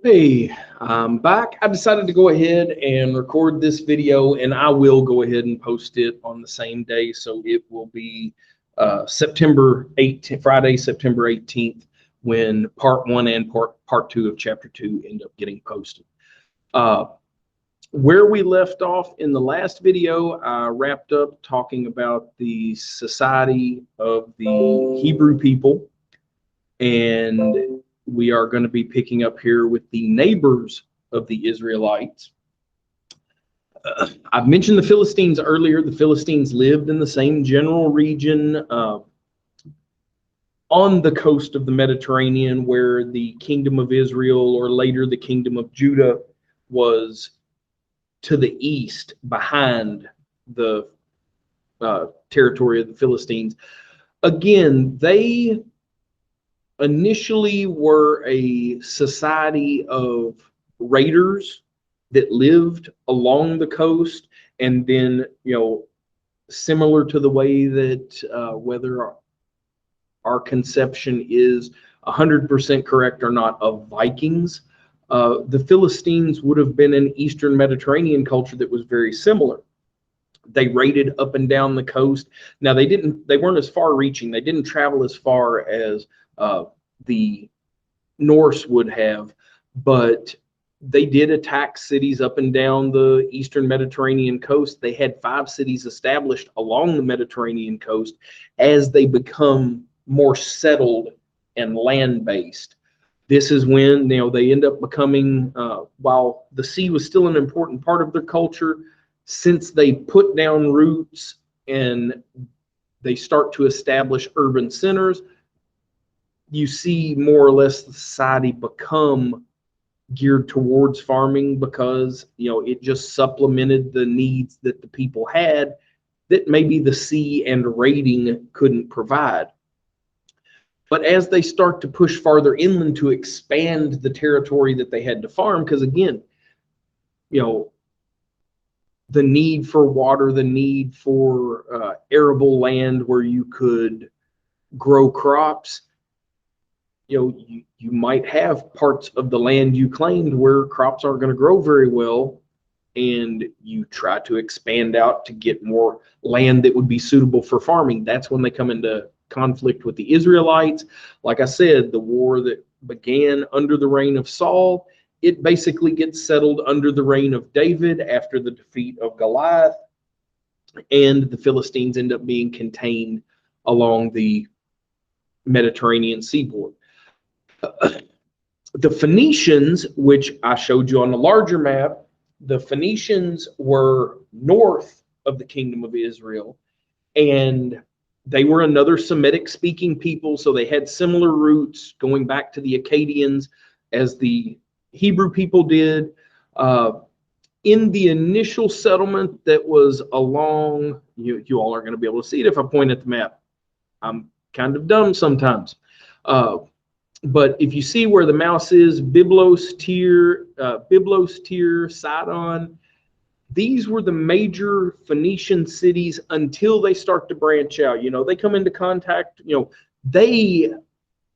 Hey, I'm back. I decided to go ahead and record this video, and I will go ahead and post it on the same day. So it will be September 18th, Friday, September 18th, when part one and part two of chapter 2 end up getting posted. Where we left off in the last video, I wrapped up talking about the society of the Hebrew people, and we are going to be picking up here with the neighbors of the Israelites. I've mentioned the Philistines earlier. The Philistines lived in the same general region on the coast of the Mediterranean, where the kingdom of Israel, or later the kingdom of Judah, was to the east behind the territory of the Philistines. Again, they initially were a society of raiders that lived along the coast, and then, similar to the way that whether our conception is 100% correct or not of Vikings, the Philistines would have been an Eastern Mediterranean culture that was very similar. They raided up and down the coast. Now they weren't as far reaching. They didn't travel as far as the Norse would have, but they did attack cities up and down the Eastern Mediterranean coast. They had 5 cities established along the Mediterranean coast as they become more settled and land-based. This is when they end up becoming, while the sea was still an important part of their culture, since they put down roots and they start to establish urban centers, you see more or less the society become geared towards farming, because it just supplemented the needs that the people had that maybe the sea and raiding couldn't provide. But as they start to push farther inland to expand the territory that they had to farm, because again, the need for water, the need for arable land where you could grow crops, you might have parts of the land you claimed where crops aren't going to grow very well, and you try to expand out to get more land that would be suitable for farming. That's when they come into conflict with the Israelites. Like I said, the war that began under the reign of Saul, it basically gets settled under the reign of David after the defeat of Goliath, and the Philistines end up being contained along the Mediterranean seaboard. The Phoenicians, which I showed you on the larger map, the Phoenicians were north of the kingdom of Israel, and they were another Semitic-speaking people, so they had similar roots going back to the Akkadians as the Hebrew people did. In the initial settlement that was along, you all are going to be able to see it if I point at the map. I'm kind of dumb sometimes. But if you see where the mouse is, Byblos, Tyre, Sidon, these were the major Phoenician cities until they start to branch out. They come into contact,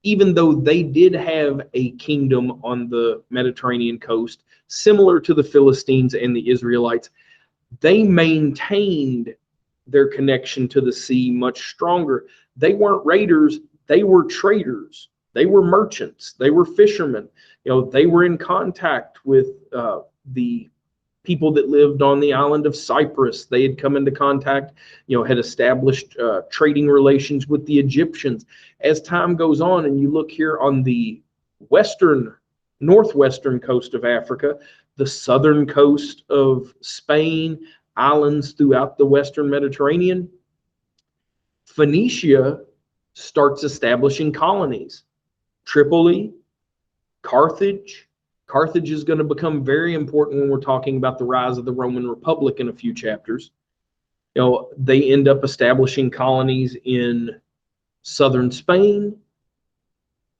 even though they did have a kingdom on the Mediterranean coast, similar to the Philistines and the Israelites, they maintained their connection to the sea much stronger. They weren't raiders, they were traders. They were merchants. They were fishermen. They were in contact with the people that lived on the island of Cyprus. They had come into contact, had established trading relations with the Egyptians. As time goes on, and you look here on the northwestern coast of Africa, the southern coast of Spain, islands throughout the Western Mediterranean, Phoenicia starts establishing colonies. Tripoli, Carthage. Carthage is going to become very important when we're talking about the rise of the Roman Republic in a few chapters. They end up establishing colonies in southern Spain.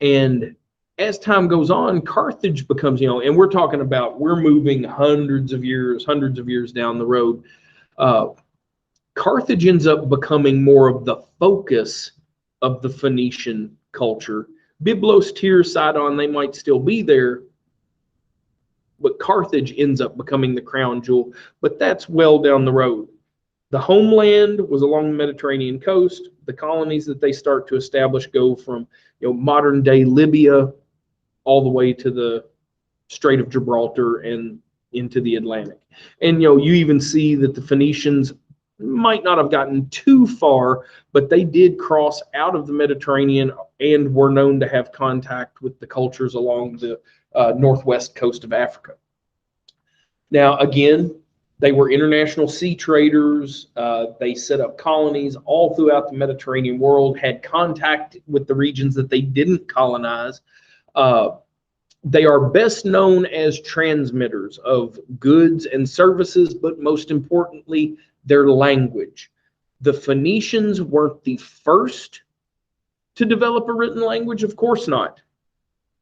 And as time goes on, Carthage becomes, and we're talking about, we're moving hundreds of years down the road. Carthage ends up becoming more of the focus of the Phoenician culture. Byblos, Tyre, Sidon, they might still be there, but Carthage ends up becoming the crown jewel, but that's well down the road. The homeland was along the Mediterranean coast. The colonies that they start to establish go from, modern day Libya all the way to the Strait of Gibraltar and into the Atlantic. And you even see that the Phoenicians might not have gotten too far, but they did cross out of the Mediterranean and were known to have contact with the cultures along the northwest coast of Africa. Now, again, they were international sea traders. They set up colonies all throughout the Mediterranean world, had contact with the regions that they didn't colonize. They are best known as transmitters of goods and services, but most importantly, their language. The Phoenicians weren't the first to develop a written language, of course not.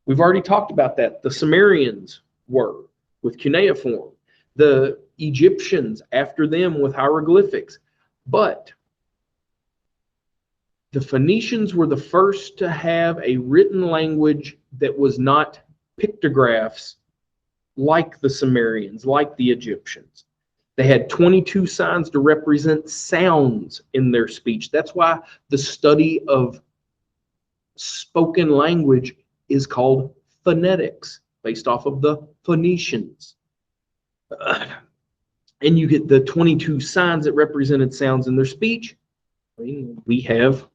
We've already talked about that. The Sumerians were with cuneiform. The Egyptians after them with hieroglyphics. But the Phoenicians were the first to have a written language that was not pictographs like the Sumerians, like the Egyptians. They had 22 signs to represent sounds in their speech. That's why the study of spoken language is called phonetics, based off of the Phoenicians. And you get the 22 signs that represented sounds in their speech. We have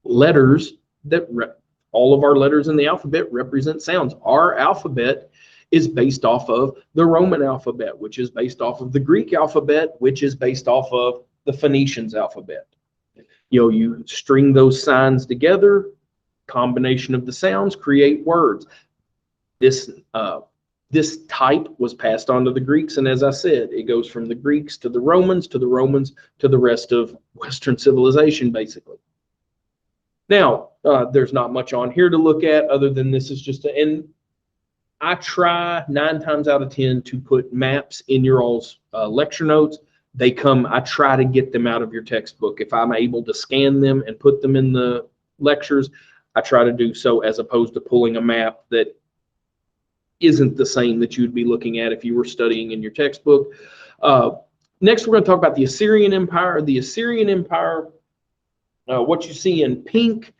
letters that all of our letters in the alphabet represent sounds. Our alphabet is based off of the Roman alphabet, which is based off of the Greek alphabet, which is based off of the Phoenicians alphabet. You string those signs together, combination of the sounds create words. This type was passed on to the Greeks, and as I said, it goes from the Greeks to the Romans, to the Romans, to the rest of Western civilization, basically. Now, there's not much on here to look at other than this is just and I try 9 times out of 10 to put maps in your all's lecture notes. I try to get them out of your textbook. If I'm able to scan them and put them in the lectures, I try to do so, as opposed to pulling a map that isn't the same that you'd be looking at if you were studying in your textbook. Next, we're going to talk about the Assyrian Empire. The Assyrian Empire, what you see in pink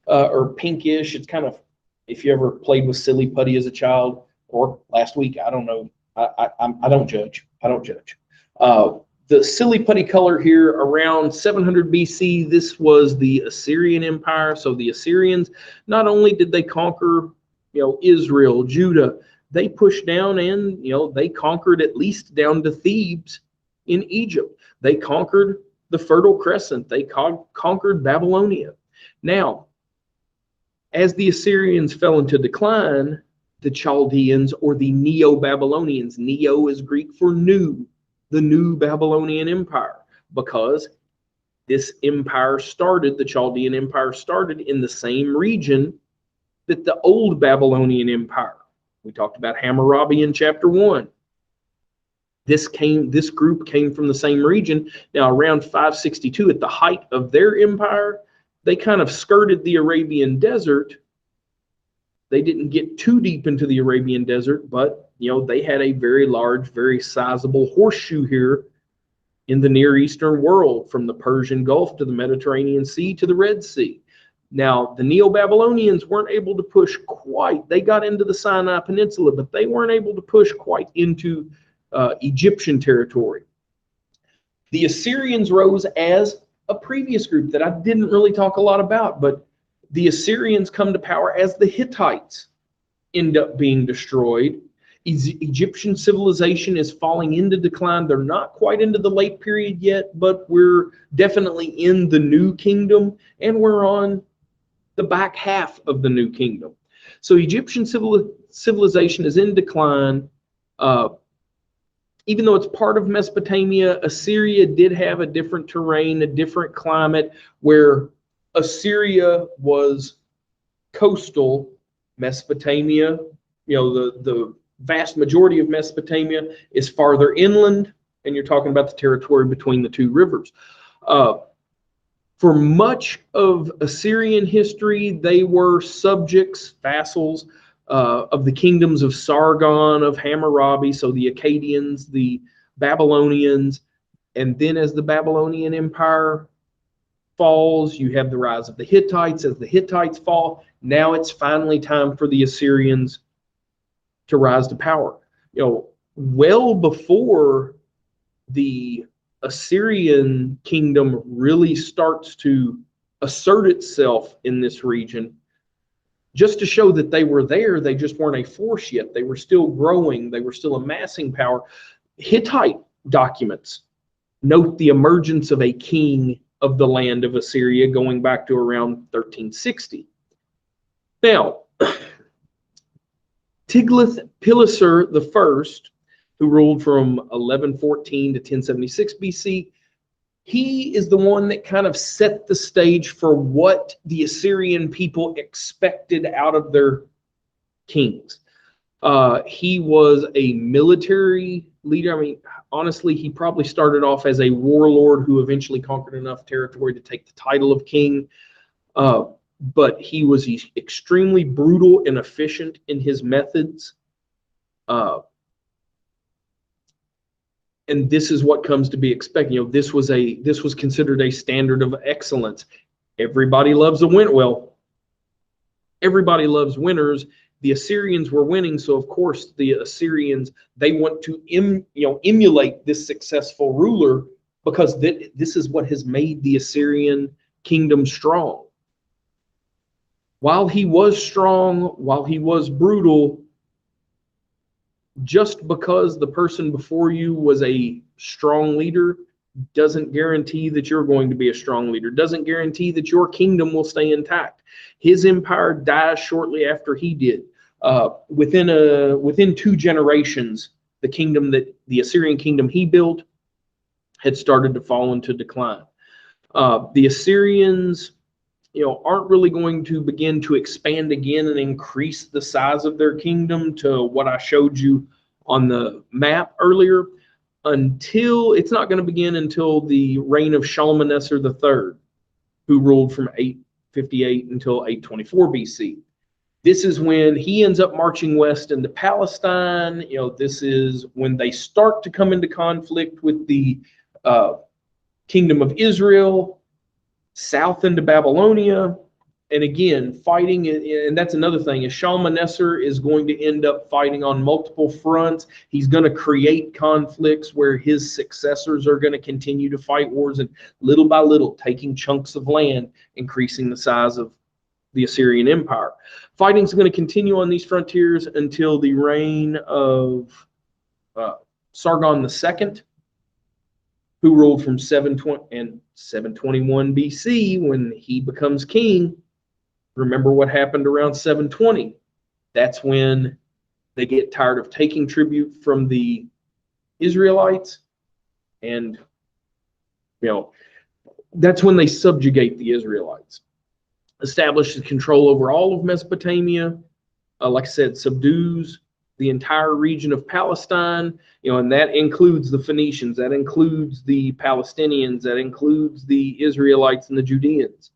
or pinkish, it's kind of, if you ever played with silly putty as a child or last week, I don't know. I don't judge. I don't judge. The silly putty color here around 700 BC, this was the Assyrian Empire. So the Assyrians, not only did they conquer Israel, Judah, they pushed down and, they conquered at least down to Thebes in Egypt. They conquered the Fertile Crescent. They conquered Babylonia. Now, as the Assyrians fell into decline, the Chaldeans, or the Neo-Babylonians, Neo is Greek for new, the new Babylonian Empire, because this empire started, the Chaldean Empire started in the same region that the old Babylonian Empire. We talked about Hammurabi in chapter 1. This group came from the same region. Now, around 562, at the height of their empire, they kind of skirted the Arabian desert. They didn't get too deep into the Arabian desert, but they had a very large, very sizable horseshoe here in the Near Eastern world, from the Persian Gulf to the Mediterranean Sea to the Red Sea. Now, the Neo-Babylonians weren't able to push quite. They got into the Sinai Peninsula, but they weren't able to push quite into Egyptian territory. The Assyrians rose as a previous group that I didn't really talk a lot about, but the Assyrians come to power as the Hittites end up being destroyed. Egyptian civilization is falling into decline. They're not quite into the late period yet, but we're definitely in the New Kingdom, and we're on the back half of the New Kingdom. So Egyptian civilization is in decline. Even though it's part of Mesopotamia, Assyria did have a different terrain, a different climate, where Assyria was coastal. Mesopotamia, the vast majority of Mesopotamia is farther inland, and you're talking about the territory between the two rivers. For much of Assyrian history, they were subjects, vassals of the kingdoms of Sargon, of Hammurabi, so the Akkadians, the Babylonians, and then as the Babylonian Empire falls, you have the rise of the Hittites. As the Hittites fall, now it's finally time for the Assyrians to rise to power. Well before the Assyrian kingdom really starts to assert itself in this region, just to show that they were there, they just weren't a force yet. They were still growing. They were still amassing power. Hittite documents note the emergence of a king of the land of Assyria going back to around 1360. Now, Tiglath-Pileser I, who ruled from 1114 to 1076 BC, he is the one that kind of set the stage for what the Assyrian people expected out of their kings. He was a military leader. I mean, honestly, he probably started off as a warlord who eventually conquered enough territory to take the title of king. But he was extremely brutal and efficient in his methods. And this is what comes to be expected. This was considered a standard of excellence. Everybody loves a win. Well, everybody loves winners. The Assyrians were winning, so of course the Assyrians, they want to emulate this successful ruler, because this is what has made the Assyrian kingdom strong. While he was strong, while he was brutal, just because the person before you was a strong leader doesn't guarantee that you're going to be a strong leader, doesn't guarantee that your kingdom will stay intact. His empire dies shortly after he did. Within 2 generations, the Assyrian kingdom he built had started to fall into decline. The Assyrians, aren't really going to begin to expand again and increase the size of their kingdom to what I showed you on the map earlier, it's not going to begin until the reign of Shalmaneser III, who ruled from 858 until 824 BC. This is when he ends up marching west into Palestine. This is when they start to come into conflict with the kingdom of Israel, south into Babylonia, and again fighting. And that's another thing, is Shalmaneser is going to end up fighting on multiple fronts. He's going to create conflicts where his successors are going to continue to fight wars, and little by little taking chunks of land, increasing the size of the Assyrian Empire. Fighting is going to continue on these frontiers until the reign of Sargon II, who ruled from 720 and 721 BC when he becomes king. Remember what happened around 720. That's when they get tired of taking tribute from the Israelites, and that's when they subjugate the Israelites, establishes control over all of Mesopotamia, like I said, subdues the entire region of Palestine, and that includes the Phoenicians, that includes the Palestinians, that includes the Israelites and the Judeans.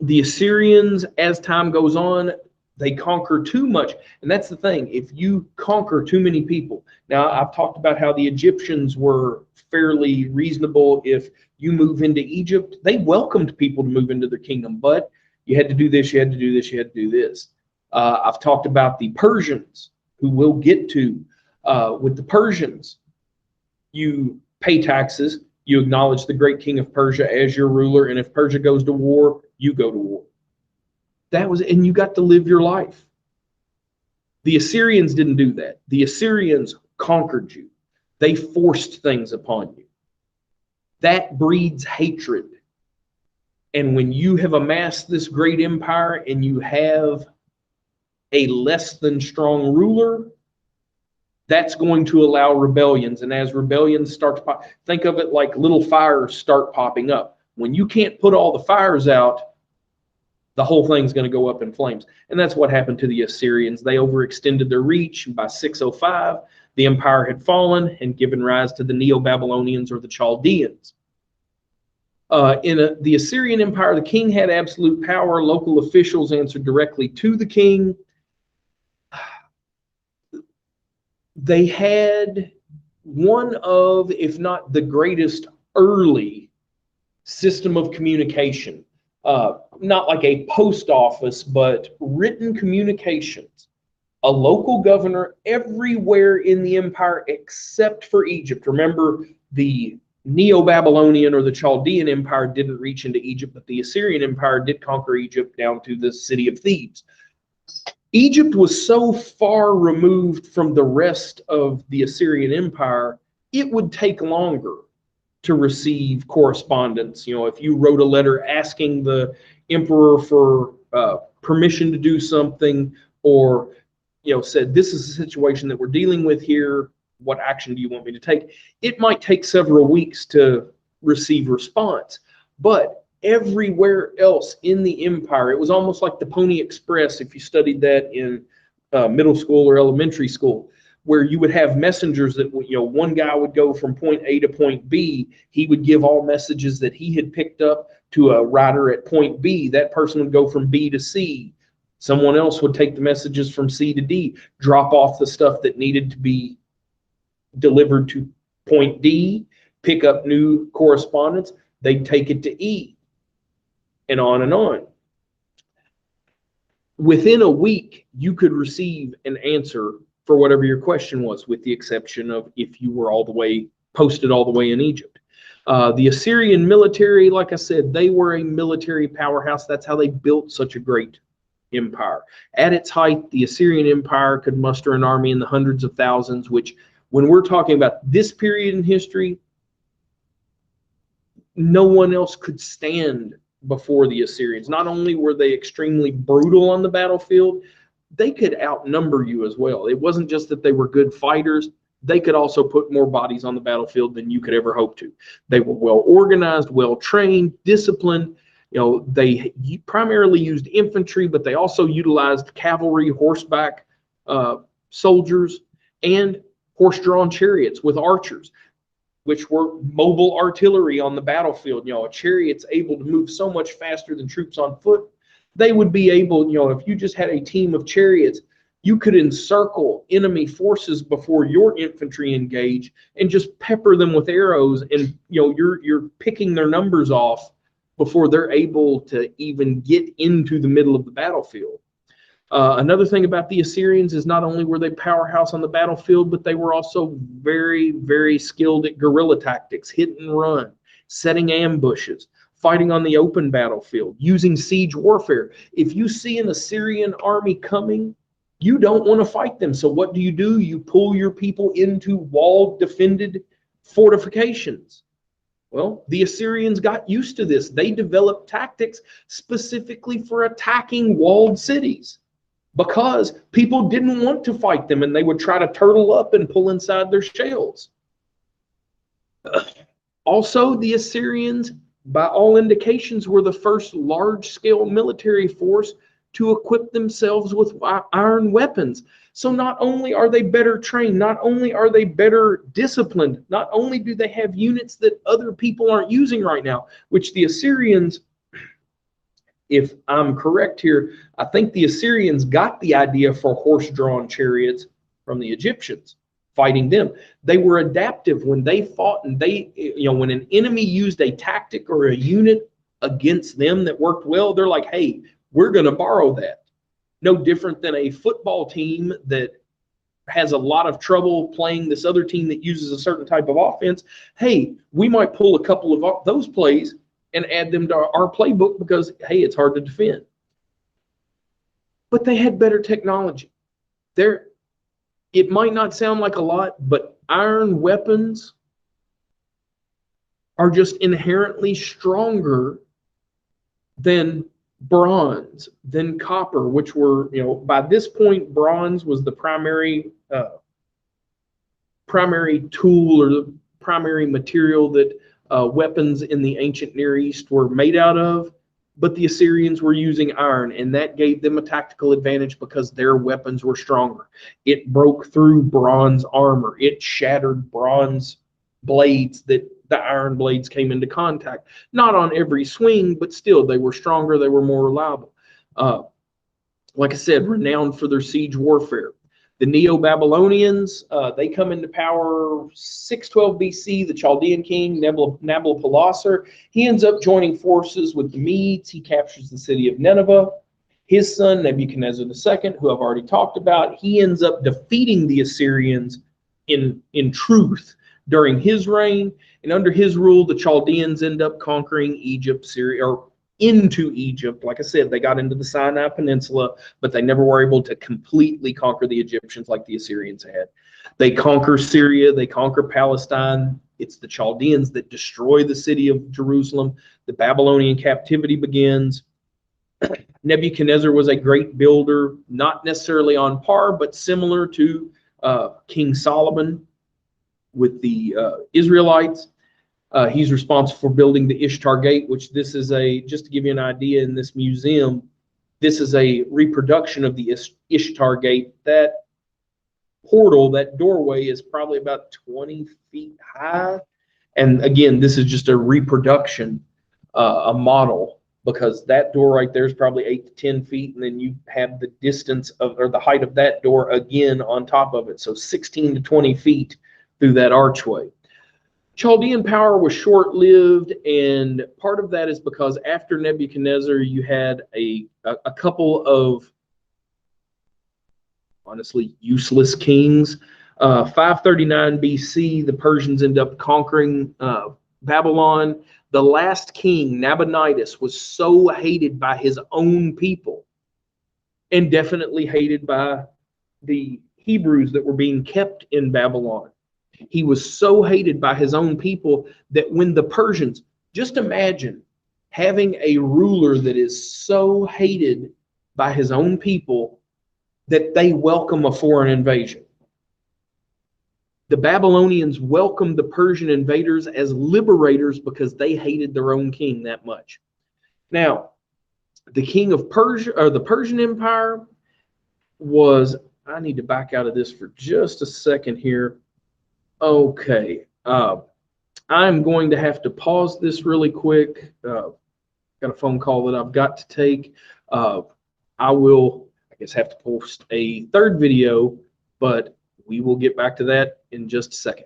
The Assyrians, as time goes on, they conquer too much. And that's the thing, if you conquer too many people. Now, I've talked about how the Egyptians were fairly reasonable. If you move into Egypt, they welcomed people to move into their kingdom, but you had to do this, you had to do this, you had to do this. I've talked about the Persians, who we'll get to. With the Persians, you pay taxes, you acknowledge the great king of Persia as your ruler, and if Persia goes to war, you go to war. And you got to live your life. The Assyrians didn't do that. The Assyrians conquered you. They forced things upon you. That breeds hatred. And when you have amassed this great empire and you have a less than strong ruler, that's going to allow rebellions. And as rebellions start to pop, think of it like little fires start popping up. When you can't put all the fires out, the whole thing's going to go up in flames. And that's what happened to the Assyrians. They overextended their reach. By 605, the empire had fallen and given rise to the Neo-Babylonians, or the Chaldeans. The Assyrian Empire, the king had absolute power. Local officials answered directly to the king. They had one of, if not the greatest early system of communication. Not like a post office, but written communications. A local governor everywhere in the empire except for Egypt. Remember, the Neo-Babylonian or the Chaldean Empire didn't reach into Egypt, but the Assyrian Empire did conquer Egypt down to the city of Thebes. Egypt was so far removed from the rest of the Assyrian Empire, it would take longer to receive correspondence. If you wrote a letter asking the emperor for permission to do something, or said, this is the situation that we're dealing with here, what action do you want me to take? It might take several weeks to receive response. But everywhere else in the empire, it was almost like the Pony Express, if you studied that in middle school or elementary school, where you would have messengers that, one guy would go from point A to point B. He would give all messages that he had picked up to a rider at point B. That person would go from B to C. Someone else would take the messages from C to D, drop off the stuff that needed to be delivered to point D, pick up new correspondence. They'd take it to E, and on and on. Within a week, you could receive an answer for whatever your question was, with the exception of if you were posted all the way in Egypt. The Assyrian military, like I said, they were a military powerhouse. That's how they built such a great empire. At its height, the Assyrian Empire could muster an army in the hundreds of thousands, which, when we're talking about this period in history, no one else could stand before the Assyrians. Not only were they extremely brutal on the battlefield, they could outnumber you as well. It wasn't just that they were good fighters. They could also put more bodies on the battlefield than you could ever hope to. They were well organized, well trained, disciplined. They primarily used infantry, but they also utilized cavalry, horseback soldiers, and horse-drawn chariots with archers, which were mobile artillery on the battlefield. A chariot's able to move so much faster than troops on foot. They would be able, if you just had a team of chariots, you could encircle enemy forces before your infantry engage and just pepper them with arrows, and you're picking their numbers off before they're able to even get into the middle of the battlefield. Another thing about the Assyrians is not only were they powerhouse on the battlefield, but they were also very, very skilled at guerrilla tactics, hit and run, setting ambushes, fighting on the open battlefield, using siege warfare. If you see an Assyrian army coming, you don't want to fight them. So what do? You pull your people into walled, defended fortifications. Well, the Assyrians got used to this. They developed tactics specifically for attacking walled cities, because people didn't want to fight them, and they would try to turtle up and pull inside their shells. Also, the Assyrians, by all indications, were the first large-scale military force to equip themselves with iron weapons. So not only are they better trained, not only are they better disciplined, not only do they have units that other people aren't using right now, which the Assyrians, if I'm correct here, I think the Assyrians got the idea for horse-drawn chariots from the Egyptians, fighting them. They were adaptive when they fought, and when an enemy used a tactic or a unit against them that worked well, they're like, hey, we're going to borrow that. No different than a football team that has a lot of trouble playing this other team that uses a certain type of offense. Hey, we might pull a couple of those plays and add them to our playbook because, hey, it's hard to defend. But they had better technology. It might not sound like a lot, but iron weapons are just inherently stronger than bronze, than copper, which were, by this point, bronze was the primary tool or the primary material that weapons in the ancient Near East were made out of. But the Assyrians were using iron, and that gave them a tactical advantage because their weapons were stronger. It broke through bronze armor. It shattered bronze blades that the iron blades came into contact. Not on every swing, but still they were stronger, they were more reliable. Like I said, renowned for their siege warfare. The Neo-Babylonians, they come into power 612 BC. The Chaldean king, Nabopolassar, he ends up joining forces with the Medes. He captures the city of Nineveh. His son, Nebuchadnezzar II, who I've already talked about, he ends up defeating the Assyrians in truth during his reign. And under his rule, the Chaldeans end up conquering Egypt, Syria, or into Egypt. Like I said, they got into the Sinai Peninsula, but they never were able to completely conquer the Egyptians like the Assyrians had. They conquer Syria, they conquer Palestine. It's the Chaldeans that destroy the city of Jerusalem. The Babylonian captivity begins. Nebuchadnezzar was a great builder, not necessarily on par, but similar to King Solomon with the Israelites. He's responsible for building the Ishtar Gate, which this is just to give you an idea, in this museum, this is a reproduction of the Ishtar Gate. That portal, that doorway, is probably about 20 feet high. And again, this is just a reproduction, a model, because that door right there is probably 8 to 10 feet. And then you have the distance of, or the height of that door again on top of it. So 16 to 20 feet through that archway. Chaldean power was short-lived, and part of that is because after Nebuchadnezzar, you had a couple of honestly useless kings. 539 BC, the Persians end up conquering Babylon. The last king, Nabonidus, was so hated by his own people, and definitely hated by the Hebrews that were being kept in Babylon. He was so hated by his own people that when the Persians, just imagine having a ruler that is so hated by his own people that they welcome a foreign invasion. The Babylonians welcomed the Persian invaders as liberators because they hated their own king that much. Now, the king of Persia, or the Persian Empire, was, I need to back out of this for just a second here. Okay, I'm going to have to pause this really quick. Got a phone call that I've got to take. I will, I guess, have to post a third video, but we will get back to that in just a second.